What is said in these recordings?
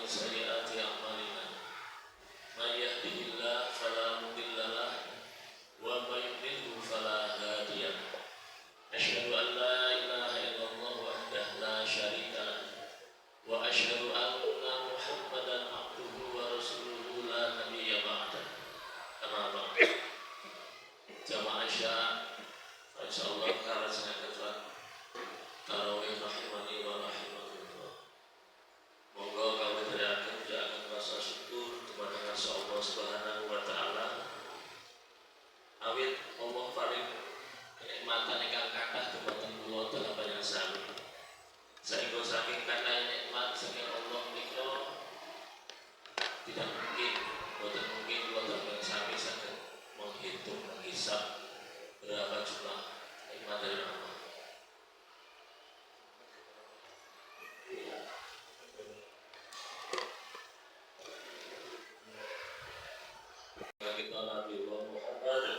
سيئات أعمالنا من يهده الله فلا مضل له ومن يضلل فلا هادي له أشهد أن لا إله إلا الله وحده لا شريك له وأشهد أن محمدا عبده ورسوله لا نبي بعده أما بعد jamaah Isya insyaallah kala sengaja tarawih rahimani wa rahimakumullah. Monggo kami teriakan akan rasa syukur kepada Allah Subhanahu wa taala. Awit Allah paling kenikmatan ingkang kathah dumateng kula dalam panjenengan sami. Saengga saking kathah nikmat saking Allah menika tidak mungkin boten mungkin kula dalam sami saged menghitung menghisab berapa jumlah nikmat dari Allah. Kita Nabi Muhammad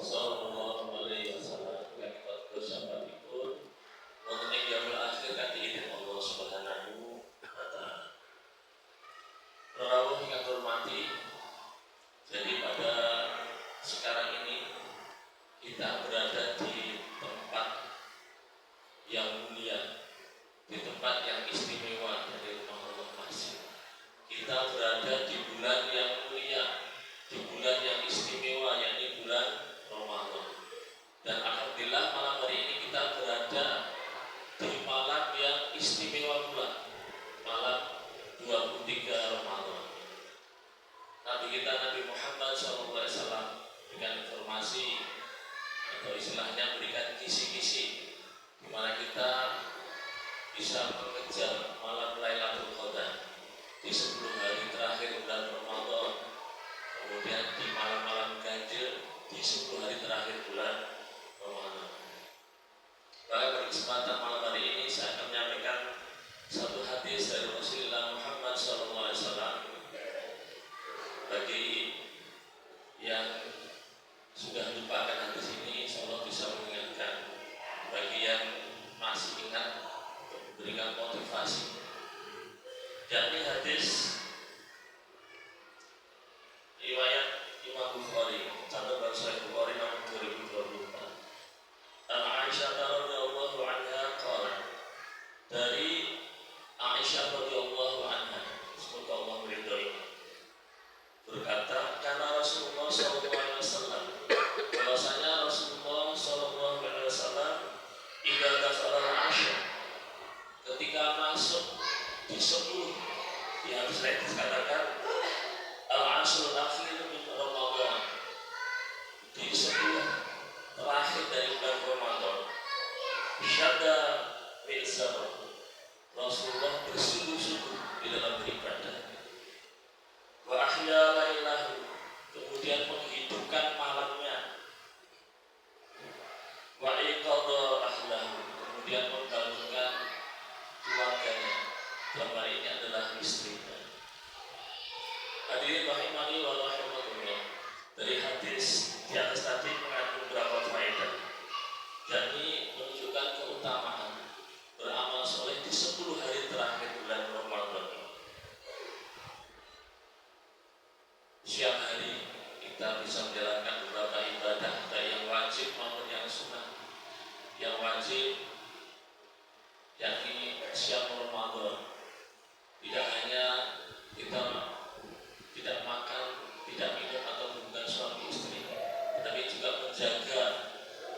sallallahu alaihi wasallam yang kita bersama ikut mengenai yaumul akhir kali ini Allah Subhanahu wa taala. Rawuh yang hormati, jadi pada sekarang ini kita berada di tempat yang mulia, di tempat yang istimewa dari rumah Allah Masjid. Kita berada di bulan yang mulia, di bulan yang istimewa, yakni bulan Ramadan. Dan alhamdulillah malam hari ini kita berada di malam yang istimewa pula, malam 23 Ramadan. Nabi kita Nabi Muhammad SAW berikan informasi atau istilahnya berikan kisi-kisi di mana kita bisa mengejar malam Lailatul Qadar di 10 hari terakhir bulan Ramadan, kemudian di malam-malam ganjil di 10 hari terakhir bulan Ramadan. Pada kesempatan malam hari ini saya akan menyampaikan satu hadis dari Rasulullah Muhammad SAW. Bagi yang sudah lupakan hadis ini, insyaallah bisa mengingatkan. Bagi yang masih ingat, berikan motivasi. Jadi hadis riwayat Imam Bukhari, catatan Sahih Bukhari nomor 2024. Aisyah radhiyallahu anha qalat, dari Aisyah radhiyallahu anha, semoga Allah meridhoi, berkata, karena Rasulullah SAW, bahwasanya Rasulullah SAW idza dakhala al-ashr, ketika masuk di 10, yang saya dikatakan al-ashr akhir min Ramadan, di 10 terakhir dari bulan Ramadan, syadda mi'zar, Rasulullah bersungguh-sungguh di dalam beribadah. Wa ahya lailahu, kemudian menghidupkan malamnya. Wa iqadha ahlahu, kemudian membangunkan keluarganya. Dalam hal ini adalah istrinya. Hadirin rahimani wa rahimakumullah. Dari hadis di atas tadi mengandung beberapa faedah, yakni menunjukkan keutamaan beramal soleh di 10 hari terakhir bulan Ramadan. Siang hari kita bisa menjalankan beberapa ibadah, baik yang wajib maupun yang sunnah. Yang wajib yakni siang Ramadan, tidak hanya kita tidak makan, tidak minum atau hubungan suami istri, tetapi juga menjaga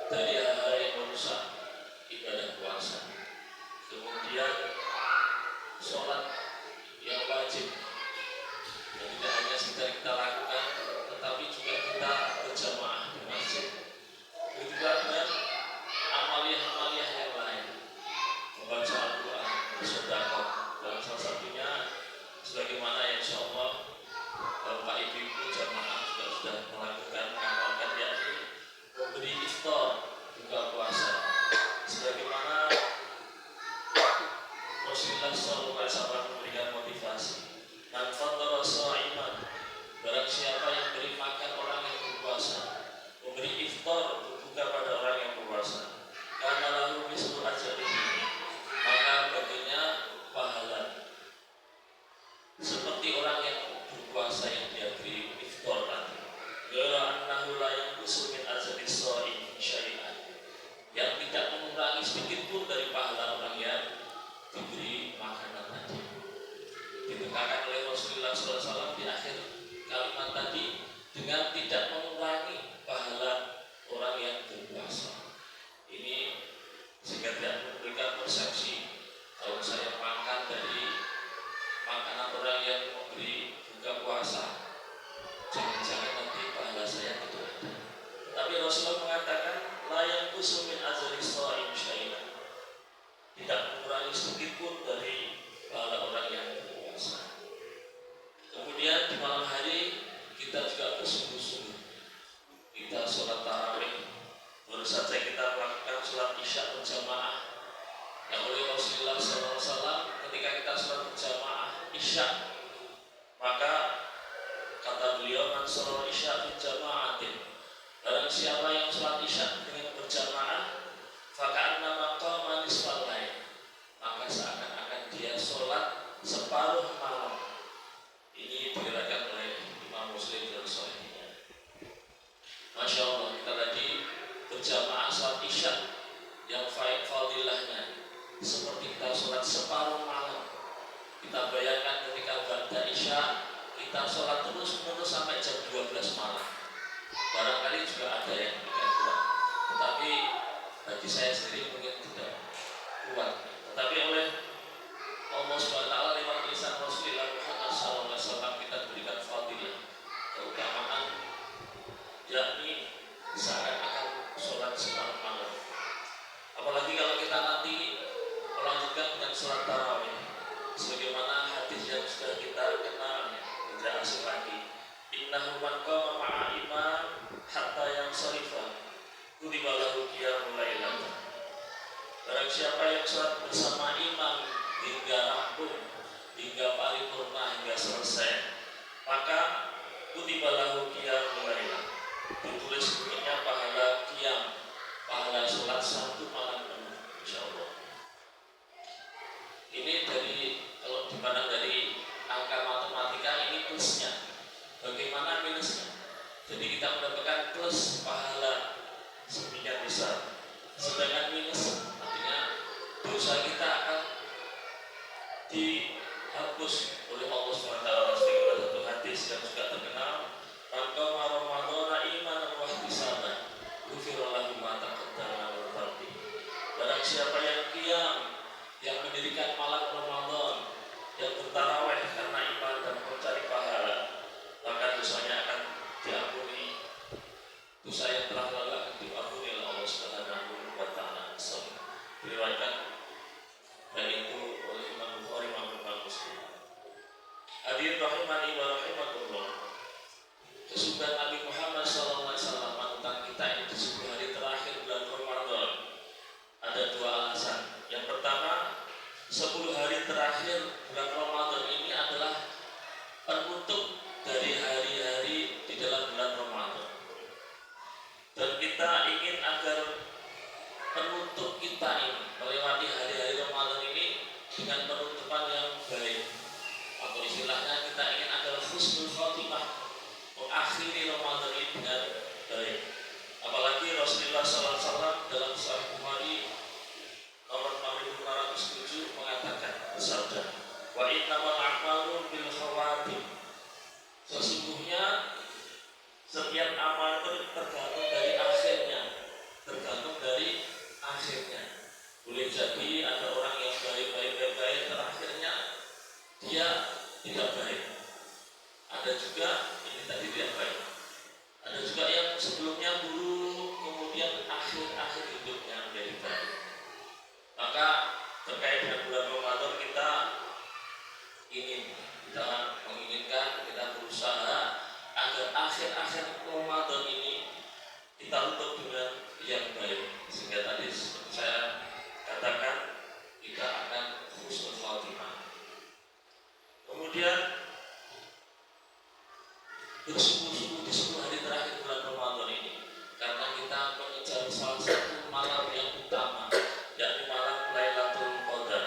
dari hal-hal yang merusak ibadah puasa. Kemudian sholat yang wajib, yang tidak hanya sekedar kita lakukan, tetapi juga kita berjamaah di masjid. Begitu juga dengan amalia-amalia yang lain, membaca Al-Quran, bersedekah, dan salah satunya sebagaimana yang insyaallah Bapak Ibu jamaah juga sudah melakukan mengamalkan, yakni memberi iftar buka puasa, sebagaimana Rasulullah SAW memberikan motivasi. Man fattara sha'iman, barang siapa mengurangi sedikit pun dari pahala orang yang diberi makanan tadi. Ditekankan oleh Rasulullah SAW di akhir kalimat tadi dengan tidak mengurangi pahala orang yang berpuasa. Ini sehingga tidak memberikan persepsi kalau saya makan dari makanan orang yang memberi buka puasa, jangan-jangan nanti pahala saya itu ada. Tapi Rasulullah mengatakan la yanqusu min ajri shaim syai'an, tidak mengurangi sedikit pun dari pahala orang yang berpuasa. Kemudian di malam hari kita juga bersungguh-sungguh, kita sholat tarawih. Baru saja kita melakukan sholat isya berjamaah yang oleh Rasulullah SAW. Ketika kita sholat berjamaah isya, maka kata beliau, man sholat isya berjamaatin, barang siapa yang sholat isya dengan berjamaah, faka'annama qama nisfal lail, maka seakan-akan dia sholat separuh malam. Ini diriwayatkan oleh Imam Muslim dalam Sahihnya. Masya Allah, kita tadi berjamaah sholat isya yang fadilahnya seperti kita sholat separuh malam. Kita bayangkan ketika ba'da isya kita sholat terus-menerus sampai jam 12 malam. Barangkali juga ada yang demikian kuat, tetapi bagi saya sendiri mungkin tidak kuat. Tetapi oleh Allah SWT lewat lisan Rasulullah Muhammad SAW kita diberikan fadilah, keutamaan, yakni seakan-akan sholat separuh malam. Apalagi kalau kita nanti melanjutkan dengan sholat tarawih, sebagaimana hadis yang sudah kita kenal, tidak asing lagi. Innahu man qama ma'a imam hatta yansarifa kutiba lahu qiyamul lailah. Barang siapa yang sholat bersama imam hingga rampung, hingga paripurna, hingga selesai, maka kutiba lahu qiyamul lailah, ditulis untuknya pahala qiyam, pahala sholat satu malam penuh, insyaallah. Ini dari, kalau dipandang dari angka matematika, ini plusnya. Bagaimana minusnya? Jadi kita mendapatkan plus pahala sedemikian besar, sedangkan minus artinya dosa kita akan dihapus oleh Allah SWT. Sebagai satu hadis yang juga terkenal, man qama ramadhana imanan wa ihtisaban ghufira lahu ma taqaddama min dhanbi. Barang siapa yang qiyam, yang mendirikan malam Ramadan, yang bertarawih karena iman dan mencari pahala, maka dosanya akan diampuni. Dosa yang telah lalu akan diampuni oleh Allah Subhanahu wa Ta'ala. Diriwayatkan dan itu oleh Imam Bukhari maupun Imam Muslim. Hadirin rahimani wa rahimakumullah. Kesukaan Nabi Muhammad SAW tentang kita ini di 10 hari terakhir bulan Ramadan ada dua alasan. Yang pertama, 10 hari terakhir bulan Ramadan ini adalah penutup dari hari-hari di dalam bulan Ramadan, dan kita ingin agar penutup kita ini melewati hari-hari Ramadan ini dengan penutupan yang baik, atau istilahnya kita ingin agar husnul khotimah, mengakhiri Ramadan ini dengan baik. Apalagi Rasulullah SAW dalam Sahih Bukhari nomor 6507 mengatakan, bersabda, wa innamal a'malu bil khawatim, sesungguhnya setiap amal itu tergantung dari akhirnya, tergantung dari akhirnya. Boleh jadi ada orang yang baik, terakhirnya dia tidak baik. Ada juga ini tadi tidak baik. Ada juga yang sebelumnya buruk, kemudian akhir hidupnya menjadi baik. Maka terkait dengan bulan Ramadan kita menginginkan, kita berusaha agar akhir Ramadan ini kita tutup dengan yang baik, sehingga tadi saya katakan kita akan husnul khatimah. Kemudian bersungguh-sungguh di 10 hari terakhir bulan Ramadan ini, karena kita mengejar salah satu malam yang utama, yakni malam Lailatul Qadar.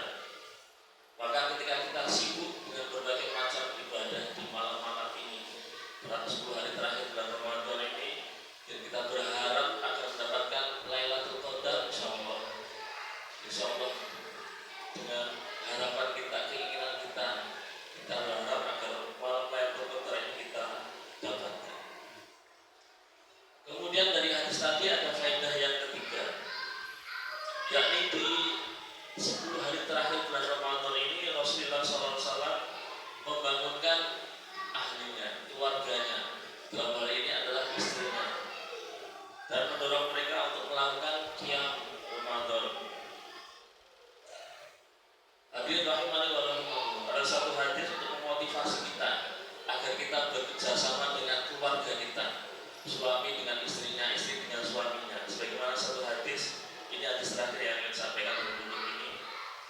yakni di 10 hari terakhir bulan Ramadan ini Rasulullah SAW membangunkan ahlinya, keluarganya, dalam hal ini adalah istrinya, dan mendorong mereka untuk melakukan qiyam Ramadan. Hadirin rahimani wa rahimakumullah, ada satu hadis untuk memotivasi kita agar kita bekerja sama dengan keluarga kita, suami dengan istrinya, istri dengan suaminya. Sebagaimana satu hadis, ini hadis terakhir yang ingin sampaikan untuk ini.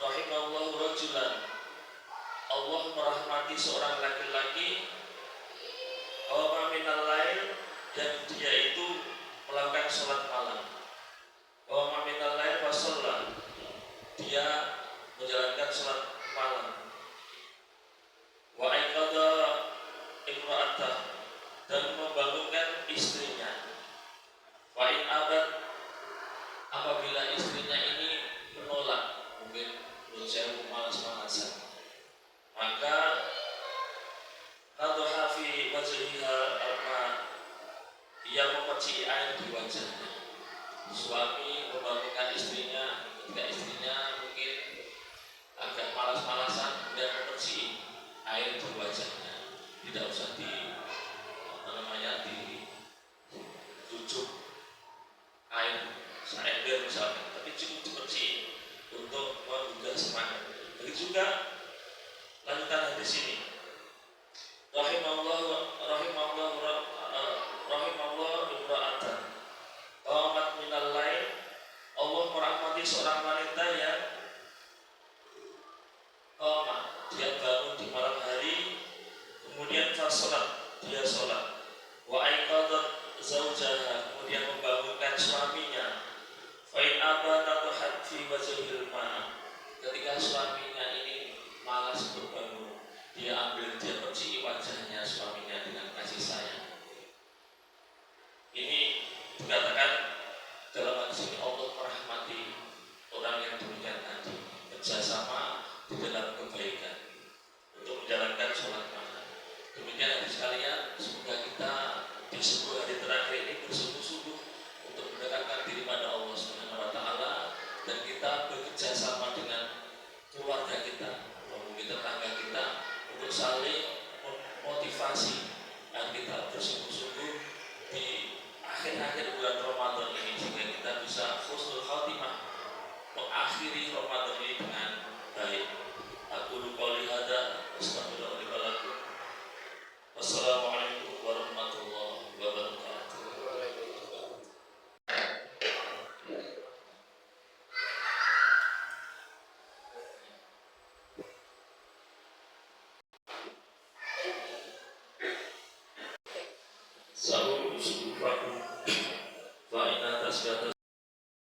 Rahimallahu rajulan, Allah merahmati seorang laki-laki, wa minal lail, dan dia itu melakukan sholat malam. Wa minal lail wa sholat, dia menjalankan sholat malam. Wa aikada imra'atah, dan membangunkan istrinya. Wa in abad, apabila istrinya ini menolak, mungkin saya malas-malasan, maka nadhaha fi wajhiha al-ma, ia memercik air di wajahnya. Suami membangunkan istrinya ketika istrinya mungkin agak malas-malasan dan memercik air di wajahnya. Tidak usah dicucuk air seember misalnya, tapi cukup dipercik untuk menggugah semangat. Begitu juga lanjutan hadis ini. Rahimahullah imra'atan qamat minal lail, Allah merahmati seorang wanita yang dia bangun di malam hari, kemudian fasolat, dia sholat. Wa aiqadat zaujaha, kemudian membangunkan suaminya. Fa in aba nadhat fi wajhil ma, ketika suaminya ini malas untuk bangun, dia percik wajahnya suaminya dengan kasih sayang. Ini dikatakan dalam hadis ini Allah merahmati orang yang demikian tadi, kerja